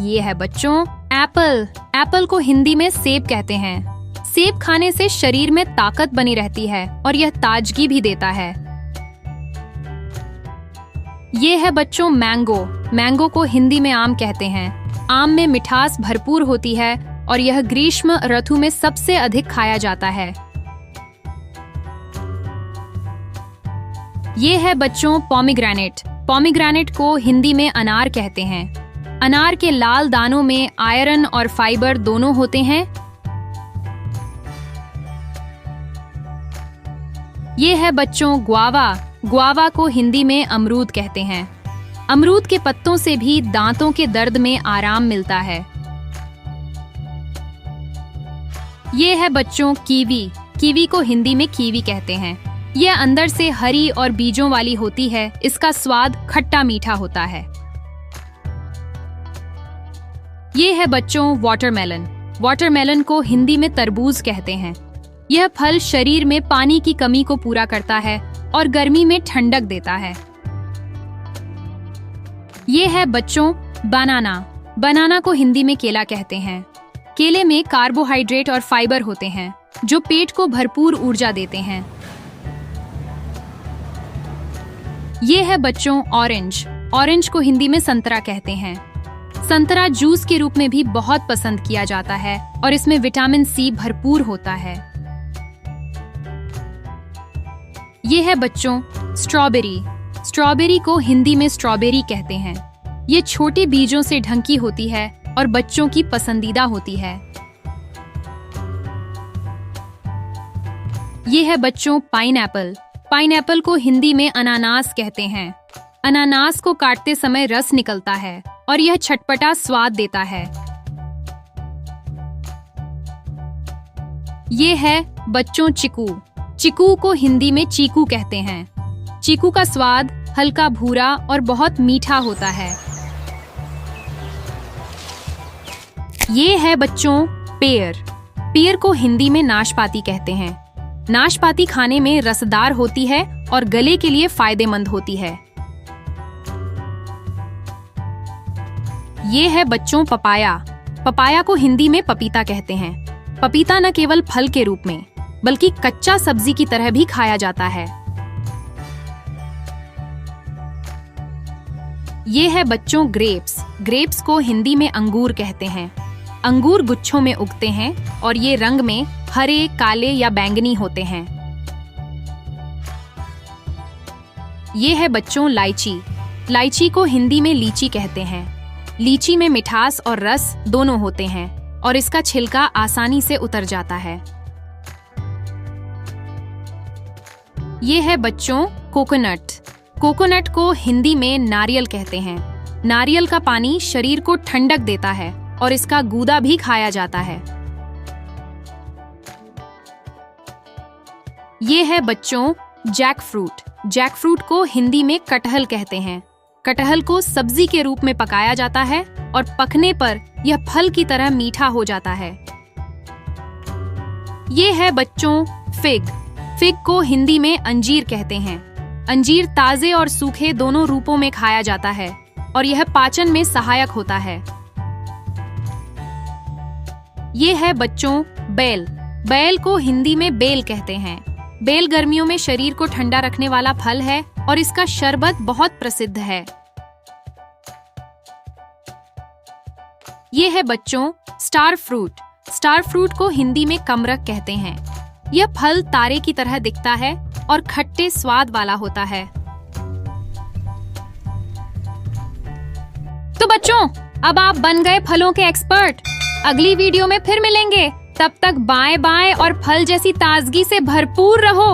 ये है बच्चों एप्पल। एप्पल को हिंदी में सेब कहते हैं। सेब खाने से शरीर में ताकत बनी रहती है और यह ताजगी भी देता है। ये है बच्चों मैंगो। मैंगो को हिंदी में आम कहते हैं। आम में मिठास भरपूर होती है और यह ग्रीष्म ऋतु में सबसे अधिक खाया जाता है। ये है बच्चों पोमीग्रेनेट। पोमीग्रेनेट को हिंदी में अनार कहते हैं। अनार के लाल दानों में आयरन और फाइबर दोनों होते हैं। ये है बच्चों ग्वावा। ग्वावा को हिंदी में अमरूद कहते हैं। अमरूद के पत्तों से भी दांतों के दर्द में आराम मिलता है। ये है बच्चों कीवी। कीवी को हिंदी में कीवी कहते हैं। यह अंदर से हरी और बीजों वाली होती है। इसका स्वाद खट्टा मीठा होता है। ये है बच्चों वाटरमेलन। वाटरमेलन को हिंदी में तरबूज कहते हैं। यह फल शरीर में पानी की कमी को पूरा करता है और गर्मी में ठंडक देता है। ये है बच्चों बनाना। बनाना को हिंदी में केला कहते हैं। केले में कार्बोहाइड्रेट और फाइबर होते हैं जो पेट को भरपूर ऊर्जा देते हैं। ये है बच्चों ऑरेंज। ऑरेंज को हिंदी में संतरा कहते हैं। संतरा जूस के रूप में भी बहुत पसंद किया जाता है और इसमें विटामिन सी भरपूर होता है। ये है बच्चों स्ट्रॉबेरी। स्ट्रॉबेरी को हिंदी में स्ट्रॉबेरी कहते हैं। ये छोटे बीजों से ढकी होती है और बच्चों की पसंदीदा होती है। ये है बच्चों पाइनएप्पल। पाइनएप्पल को हिंदी में अनानास कहते हैं। अनानास को काटते समय रस निकलता है और यह चटपटा स्वाद देता है। ये है बच्चों चिकू। चिकू को हिंदी में चीकू कहते हैं। चीकू का स्वाद हल्का भूरा और बहुत मीठा होता है। ये है बच्चों पेयर। पेयर को हिंदी में नाशपाती कहते हैं। नाशपाती खाने में रसदार होती है और गले के लिए फायदेमंद होती है। ये है बच्चों पपाया। पपाया को हिंदी में पपीता कहते हैं। पपीता न केवल फल के रूप में बल्कि कच्चा सब्जी की तरह भी खाया जाता है। ये है बच्चों ग्रेप्स। ग्रेप्स को हिंदी में अंगूर कहते हैं। अंगूर गुच्छों में उगते हैं और ये रंग में हरे, काले या बैंगनी होते हैं। ये है बच्चों लाइची। लाइची को हिंदी में लीची कहते हैं। लीची में मिठास और रस दोनों होते हैं और इसका छिलका आसानी से उतर जाता है। ये है बच्चों कोकोनट। कोकोनट को हिंदी में नारियल कहते हैं। नारियल का पानी शरीर को ठंडक देता है और इसका गूदा भी खाया जाता है। ये है बच्चों जैक फ्रूट। जैक फ्रूट को हिंदी में कटहल कहते हैं। कटहल को सब्जी के रूप में पकाया जाता है और पकने पर यह फल की तरह मीठा हो जाता है। ये है बच्चों फिग। फिग को हिंदी में अंजीर कहते हैं। अंजीर ताजे और सूखे दोनों रूपों में खाया जाता है और यह पाचन में सहायक होता है। ये है बच्चों बेल। बेल को हिंदी में बेल कहते हैं। बेल गर्मियों में शरीर को ठंडा रखने वाला फल है और इसका शरबत बहुत प्रसिद्ध है। ये है बच्चों स्टार फ्रूट। स्टार फ्रूट को हिंदी में कमरक कहते हैं। यह फल तारे की तरह दिखता है और खट्टे स्वाद वाला होता है। तो बच्चों, अब आप बन गए फलों के एक्सपर्ट। अगली वीडियो में फिर मिलेंगे। तब तक बाएं बाएं और फल जैसी ताजगी से भरपूर रहो।